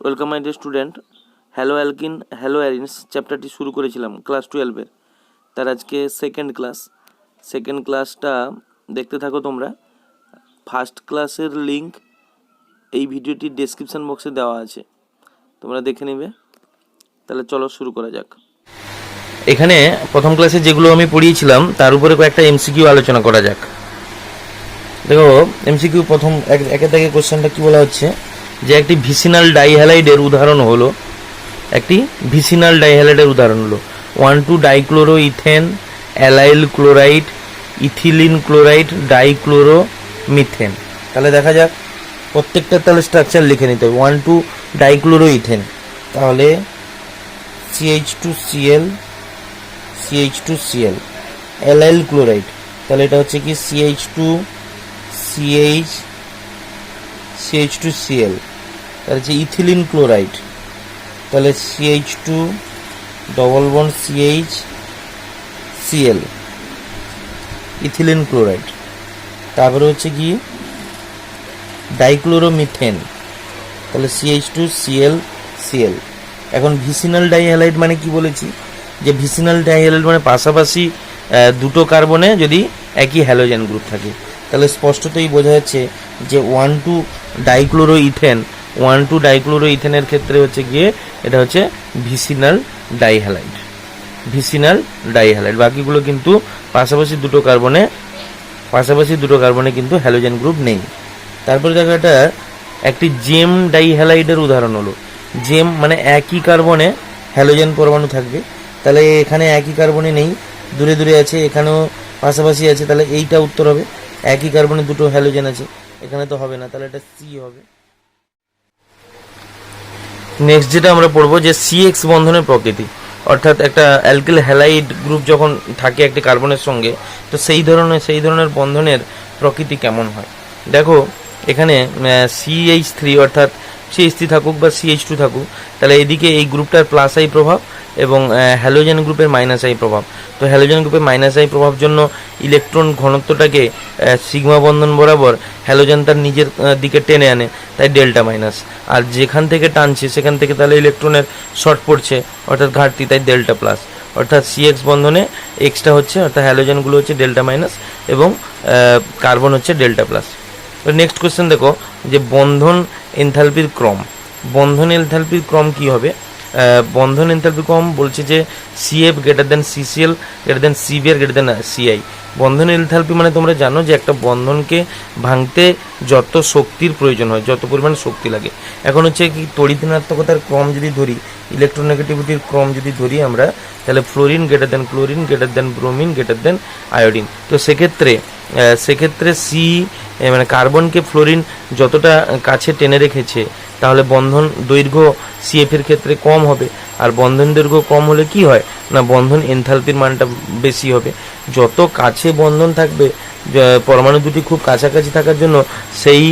Welcome my dear student. Hello alkyne hello arenes চ্যাপ্টারটি শুরু করেছিলাম ক্লাস 12-এর, তার আজকে সেকেন্ড ক্লাসটা দেখতে থাকো তোমরা। ফার্স্ট ক্লাসের লিঙ্ক এই ভিডিওটির ডেসক্রিপশন বক্সে দেওয়া আছে, তোমরা দেখে নেবে। তাহলে চলো শুরু করা যাক। এখানে প্রথম ক্লাসে যেগুলো আমি পড়িয়েছিলাম তার উপরে কয়েকটা এমসিকিউ আলোচনা করা যাক। দেখো এমসিকিউ প্রথম একে থেকে কোশ্চেনটা কি বলা হচ্ছে যে একটি ভিসিনাল ডাইহ্যালাইডের উদাহরণ হলো 1,2-ডাইক্লোরোইথেন, allyl chloride, ethylene chloride, dichloromethane. তাহলে দেখা যাক প্রত্যেকটা তাহলে স্ট্রাকচার লিখে নিতে হবে। 1,2-ডাইক্লোরোইথেন, তাহলে CH2Cl, CH2Cl। অ্যালাইল ক্লোরাইড, তাহলে এটা হচ্ছে কি CH2CH, CH2Cl। তাহলে হচ্ছে ইথিলিন ক্লোরাইড, তাহলে CH2 double bond CH, Cl, ethylene chloride. তারপরে হচ্ছে কি ডাইক্লোরোমিথেন, তাহলে CH2Cl, Cl। এখন ভিসিনাল ডাইহ্যালাইড মানে কি বলেছি, যে ভিসিনাল ডাইহ্যালাইড মানে পাশাপাশি দুটো কার্বনে যদি একই হ্যালোজেন গ্রুপ থাকে, তাহলে স্পষ্টতই বোঝা যাচ্ছে যে 1,2-ডাইক্লোরোইথেনের ক্ষেত্রে হচ্ছে গিয়ে এটা হচ্ছে ভিসিনাল ডাইহ্যালাইড। বাকিগুলো কিন্তু পাশাপাশি দুটো কার্বনে কিন্তু হ্যালোজেন গ্রুপ নেই। তারপরে দেখো এটা একটি জেম ডাইহ্যালাইডের উদাহরণ হলো। জেম মানে একই কার্বনে হ্যালোজেন পরমাণু থাকবে, তাহলে এখানে একই কার্বনে নেই, দূরে দূরে আছে, এখানেও পাশাপাশি আছে, তাহলে এইটা উত্তর হবে। একই কার্বনে দুটো হ্যালোজেন আছে, এখানে তো হবে না, তাহলে এটা সি হবে। নেক্সট যেটা আমরা পড়বো যে CX বন্ধনের প্রকৃতি, অর্থাৎ একটা অ্যালকিল হ্যালাইড গ্রুপ যখন থাকে একটি কার্বনের সঙ্গে, তো সেই ধরনের বন্ধনের প্রকৃতি কেমন হয়। দেখো এখানে CH3 অর্থাৎ CH3 থাকুক বা CH2 থাকুক, তাহলে এদিকে এই গ্রুপটার প্লাস আই প্রভাব এবং হ্যালোজেন গ্রুপের মাইনাস আই প্রভাব। তো হ্যালোজেন গ্রুপের মাইনাস আই প্রভাব জন্য ইলেকট্রন ঘনত্বটাকে সিগমা বন্ধন বরাবর হ্যালোজেন তার নিজের দিকে টেনে আনে, তাই ডেল্টা মাইনাস। আর যেখান থেকে টানছে সেখান থেকে তাহলে ইলেকট্রনের শর্ট পড়ছে অর্থাৎ ঘাটতি, তাই ডেল্টা প্লাস। অর্থাৎ CX বন্ধনে এক্সটা হচ্ছে অর্থাৎ হ্যালোজেনগুলো হচ্ছে ডেল্টা মাইনাস এবং কার্বন হচ্ছে ডেল্টা প্লাস। নেক্সট কোয়েশ্চেন দেখো যে বন্ধন এনথালপির ক্রম। বন্ধন এনথালপির ক্রম কি হবে? বন্ধন এনথালপি ক্রম বলছে যে CF greater than CCl greater than CBr greater than CI। বন্ধন এনথালপি মানে তোমরা জানো যে একটা বন্ধনকে ভাঙতে যত শক্তির প্রয়োজন হয়, যত পরিমাণ শক্তি লাগে। এখন হচ্ছে কি তড়িৎ ঋণাত্মকতার ক্রম যদি ধরি, ইলেকট্রোনেগেটিভিটির ক্রম যদি ধরি আমরা, তাহলে fluorine greater than chlorine greater than bromine greater than iodine. তো সেক্ষেত্রে মানে কার্বনকে ফ্লোরিন যতটা কাছে টেনে রেখেছে, তাহলে বন্ধন দৈর্ঘ্য CF এর ক্ষেত্রে কম হবে। আর বন্ধন দৈর্ঘ্য কম হলে কি হয় না, বন্ধন এনথালপির মানটা বেশি হবে। যত কাছে বন্ধন থাকবে, পরমাণু দুটি খুব কাছাকাছি থাকার জন্য সেই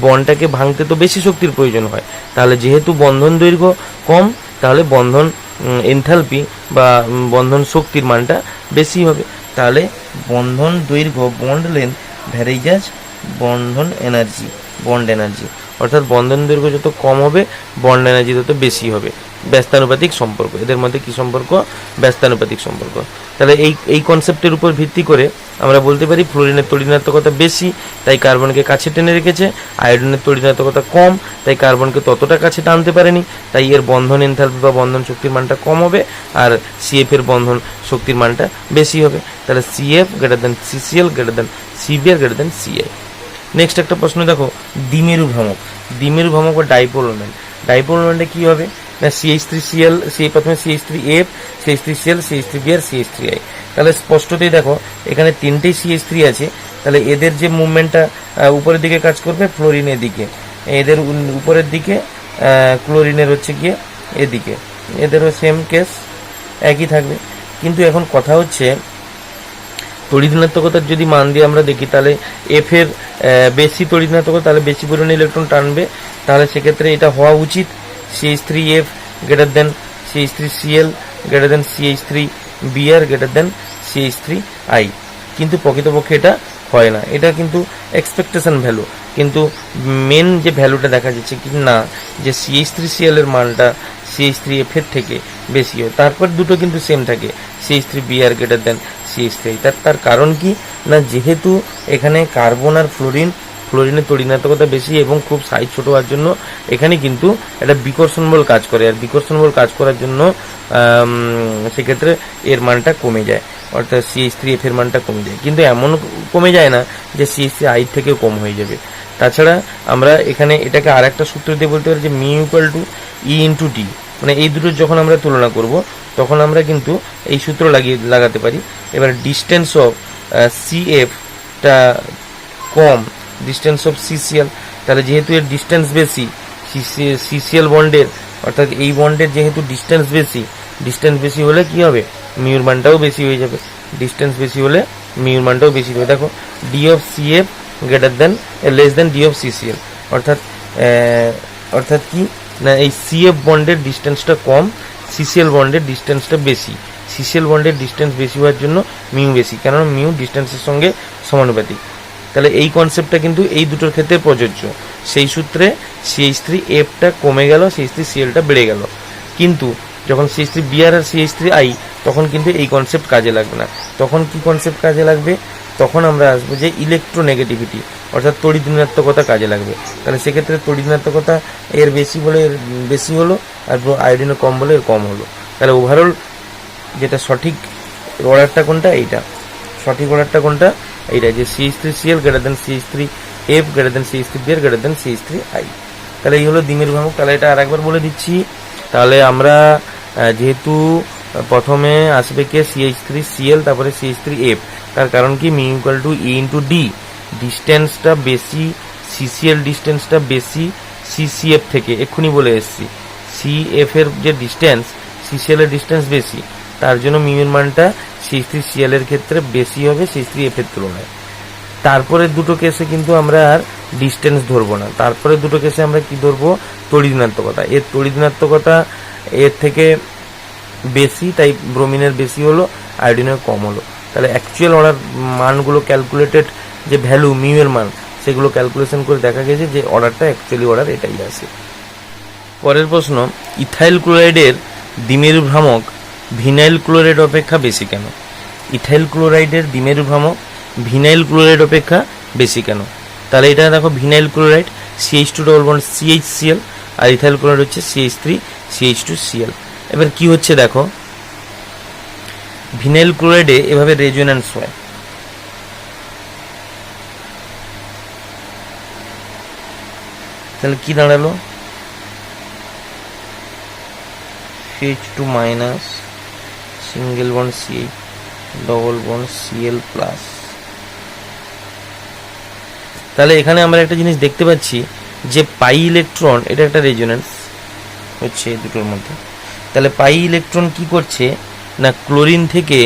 বন্ডটাকে ভাঙতে তো বেশি শক্তির প্রয়োজন হয়। তাহলে যেহেতু বন্ধন দৈর্ঘ্য কম, তাহলে বন্ধন এনথালপি বা বন্ধন শক্তির মানটা বেশি হবে। তাহলে বন্ধন দৈর্ঘ্য bond length varies as bond energy, অর্থাৎ বন্ধন দৈর্ঘ্য যত কম হবে বন্ড এনার্জি তত বেশি হবে। ব্যস্তানুপাতিক সম্পর্ক, এদের মধ্যে কি সম্পর্ক? ব্যস্তানুপাতিক সম্পর্ক। তাহলে এই কনসেপ্টের উপর ভিত্তি করে আমরা বলতে পারি ফ্লোরিনের তড়িৎ-ঋণাত্মকতা বেশি, তাই কার্বনকে কাছে টেনে রেখেছে। আয়োডিনের তড়িৎ-ঋণাত্মকতা কম, তাই কার্বনকে ততটা কাছে টানতে পারেনি, তাই এর বন্ধন এনথালপি বা বন্ধন শক্তির মানটা কম হবে। আর CF এর বন্ধন শক্তির মানটা বেশি হবে। তাহলে CF greater than CCl greater than CBr greater than CI। Next একটা প্রশ্ন দেখো, দ্বিমেরু ভ্রামক বা ডাইপোল মোমেন্টে কি হবে না, CH3Cl, প্রথমে CH3F, CH3Cl, CH3Br, CH3I। তাহলে স্পষ্টতই দেখো এখানে তিনটেই CH3 আছে, তাহলে এদের যে মুভমেন্টটা উপরের দিকে কাজ করবে ফ্লোরিনের দিকে, এদের উপরের দিকে, ক্লোরিনের হচ্ছে গিয়ে এদিকে, এদেরও সেম কেস একই থাকবে। কিন্তু এখন কথা হচ্ছে তড়িৎ ঋণাত্মকতার যদি মান দিয়ে আমরা দেখি, তাহলে F এর বেশি তড়িৎ ঋণাত্মকতা, তাহলে বেশি পরিমাণে ইলেকট্রন টানবে। তাহলে সেক্ষেত্রে এটা হওয়া উচিত CH3F greater than CH3Cl greater than CH3Br greater than CH3I। কিন্তু প্রকৃতপক্ষে এটা হয় না, এটা কিন্তু এক্সপেকটেশন ভ্যালু। কিন্তু মেন যে ভ্যালুটা দেখা যাচ্ছে কি না, যে CH3Cl এর মানটা CH3F এর থেকে বেশি হয়। তারপর দুটো কিন্তু সেম থাকে, CH3Br গ্রেটার দেন CH3। তার কারণ কি না, যেহেতু এখানে কার্বন আর ফ্লোরিনের তড়িৎনাত্মকতা বেশি এবং খুব সাইজ ছোট হওয়ার জন্য এখানে কিন্তু একটা বিকর্ষণ বল কাজ করে, আর বিকর্ষণ বল কাজ করার জন্য সেক্ষেত্রে এর মানটা কমে যায়, অর্থাৎ CH3F এর মানটা কমে যায়। কিন্তু এমন কমে যায় না যে CH3I থেকেও কম হয়ে যাবে। তাছাড়া আমরা এখানে এটাকে আর একটা সূত্র দিয়ে বলতে পারি যে mu equal to E into d, মানে এই দুটোর যখন আমরা তুলনা করব তখন আমরা কিন্তু এই সূত্র লাগাতে পারি। এবার ডিস্টেন্স অফ CFটা কম ডিস্টেন্স অফ CCl, তাহলে যেহেতু এর ডিস্টেন্স বেশি CCl বন্ডের, অর্থাৎ এই বন্ডের যেহেতু ডিস্টেন্স বেশি হলে কি হবে, মিউর মানটাও বেশি হয়ে যাবে। ডিস্টেন্স বেশি হলে মিউর মানটাও বেশি হবে। দেখো D of CF greater than less than D of CCl, অর্থাৎ কি না, এই CF বন্ডের ডিস্টেন্সটা কম, CCl বন্ডের ডিস্টেন্সটা বেশি। CCl বন্ডের ডিস্টেন্স বেশি হওয়ার জন্য মিউ বেশি, কেননা মিউ ডিস্টেন্সের সঙ্গে সমানুপাতিক। তাহলে এই কনসেপ্টটা কিন্তু এই দুটোর ক্ষেত্রে প্রযোজ্য। সেই সূত্রে CH3Fটা কমে গেল, CH3Clটা বেড়ে গেল। কিন্তু যখন CH3Br আর CH3I, তখন কিন্তু এই কনসেপ্ট কাজে লাগবে না। তখন কি কনসেপ্ট কাজে লাগবে, তখন আমরা আসবো যে ইলেকট্রোনেগেটিভিটি, অর্থাৎ তড়িৎ ঋণাত্মকতা কাজে লাগবে। তাহলে সেক্ষেত্রে তড়িৎ ঋণাত্মকতা এর বেশি বলে এর বেশি হলো, আর আয়োডিনের কম বলে এর কম হলো। তাহলে ওভারঅল যেটা সঠিক অর্ডারটা কোনটা, এইটা সঠিক অর্ডারটা কোনটা, এইটা যে CH3Cl greater than CH3F greater than CH3Br greater than CH3I। তাহলে এই হলো দ্বিমেরু ভ্রামক। তাহলে এটা আর একবার বলে দিচ্ছি। তাহলে আমরা যেহেতু প্রথমে আসবে কে CH3Cl, তারপরে CH3F, তার কারণ কি mu equal to E into d, ডিস্টেন্সটা বেশি, CCl ডিস্টেন্সটা বেশি CCF থেকে, এক্ষুনি বলে এসেছি CF এর যে ডিস্টেন্স CCl এর ডিস্টেন্স বেশি, তার জন্য মিউ এর মানটা CH3Cl এর ক্ষেত্রে বেশি হবে CH3F এর তুলনায়। তারপরে দুটো কেসে কিন্তু আমরা আর ডিস্টেন্স ধরবো না, তারপরে দুটো কেসে আমরা কি ধরবো, তড়িৎ ঋণাত্মকতা। এর তড়িৎ ঋণাত্মকতা এর থেকে বেশি, তাই ব্রোমিনের বেশি হলো, আয়োডিনের কম হলো। তাহলে অ্যাকচুয়াল অর্ডার মানগুলো ক্যালকুলেটেড যে ভ্যালু মিউ এর মান, সেগুলো ক্যালকুলেশন করে দেখা গেছে যে অর্ডারটা অ্যাকচুয়ালি অর্ডার এটাই আসে। পরের প্রশ্ন, ইথাইল ক্লোরাইডের দ্বিমেরু ভ্রামক ভিনাইল ক্লোরাইড অপেক্ষা বেশি কেন? ইথাইল ক্লোরাইডের দ্বিমেরু ভ্রামক ভিনাইল ক্লোরাইড অপেক্ষা বেশি কেন? তাহলে এটা দেখো, vinyl chloride CH2 double bond CHCl, আর ইথাইল ক্লোরাইড হচ্ছে CH3CH2Cl। এবার কি হচ্ছে দেখো, ভিনাইল ক্লোরাইডে এভাবে রেজোন্যান্স হয়, তাহলে কি দাঁড়ালো, CH2 minus single bond CH double bond Cl plus. তাহলে এখানে আমরা একটা জিনিস দেখতে পাচ্ছি যে পাই ইলেকট্রন, এটা একটা রেজোন্যান্স হচ্ছে দুটোর মধ্যে। তাহলে পাই ইলেকট্রন কি করছে না, ক্লোরিন থেকে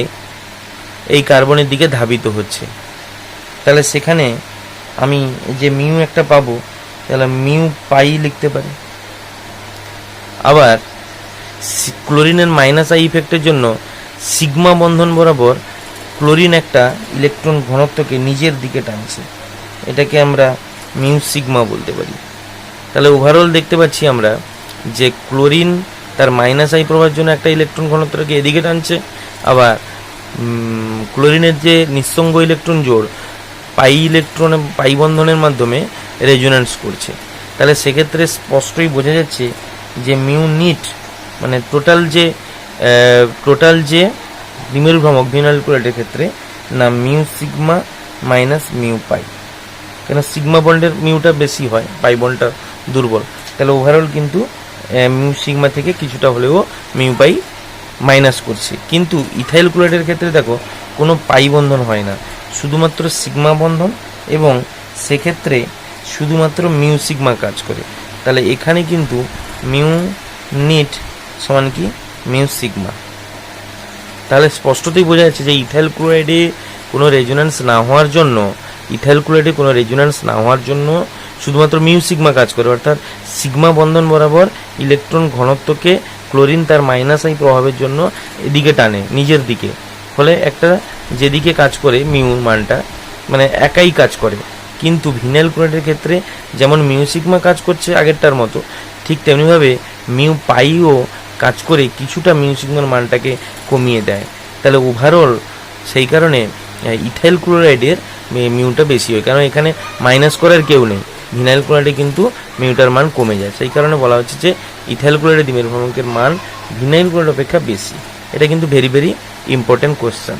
এই কার্বনের দিকে ধাবিত হচ্ছে। তাহলে সেখানে আমি যে মিউ একটা পাবো, তাহলে মিউ পাই লিখতে পারি। আবার ক্লোরিনের মাইনাস আই ইফেক্টের জন্য সিগমা বন্ধন বরাবর ক্লোরিন একটা ইলেকট্রন ঘনত্বকে নিজের দিকে টানছে, এটাকে আমরা মিউ সিগমা বলতে পারি। তাহলে ওভারঅল দেখতে পাচ্ছি আমরা যে ক্লোরিন তার মাইনাস আই প্রভাবের জন্য একটা ইলেকট্রন ঘনত্বকে এদিকে টানছে, আবার ক্লোরিনের যে নিঃসঙ্গ ইলেকট্রন জোড় পাই বন্ধনের মাধ্যমে রেজোন্যান্স করছে। তাহলে সেক্ষেত্রে স্পষ্টই বোঝা যাচ্ছে যে মিউ নিট মানে টোটাল যে দ্বিমেরু ভ্রামক ভিনাইল ক্লোরাইডের ক্ষেত্রে না মিউ সিগমা মাইনাস মিউ পাই, কেন সিগমা বন্ডের মিউটা বেশি হয়, পাই বন্ডটা দুর্বল। তাহলে ওভারঅল কিন্তু মিউ সিগমা থেকে কিছুটা হলেও মিউ পাই মাইনাস করছে। কিন্তু ইথাইল ক্লোরাইডের ক্ষেত্রে দেখো কোনো পাই বন্ধন হয় না, শুধুমাত্র সিগমা বন্ধন, এবং সেক্ষেত্রে শুধুমাত্র মিউ সিগমা কাজ করে। তাহলে এখানে কিন্তু মিউ নিট সমান কি মিউ সিগমা। তাহলে স্পষ্টতই বোঝা যাচ্ছে যে ইথাইল ক্লোরাইডে কোনো রেজোন্যান্স না হওয়ার জন্য শুধুমাত্র মিউ সিগমা কাজ করে, অর্থাৎ সিগমা বন্ধন বরাবর ইলেকট্রন ঘনত্বকে ক্লোরিন তার মাইনাস আই প্রভাবের জন্য এদিকে টানে নিজের দিকে। ফলে একটা যেদিকে কাজ করে মিউ মানটা মানে একাই কাজ করে, কিন্তু ভিনাইল ক্লোরাইডের ক্ষেত্রে যেমন মিউসিগমা কাজ করছে আগেরটার মতো, ঠিক তেমনিভাবে মিউ পাইও কাজ করে কিছুটা মিউসিগমার মানটাকে কমিয়ে দেয়। তাহলে ওভারঅল সেই কারণে ইথাইল ক্লোরাইডের মিউটা বেশি হয়, কারণ এখানে মাইনাস করার কেউ নেই। ভিনাইল ক্লোরাইডে কিন্তু মিউটার মান কমে যায়, সেই কারণে বলা হচ্ছে যে ইথাইল ক্লোরাইডে দ্বিমেরু ভ্রামকের মান ভিনাইল ক্লোরাইড অপেক্ষা বেশি। এটা কিন্তু ভেরি ভেরি ইম্পর্টেন্ট কোশ্চেন।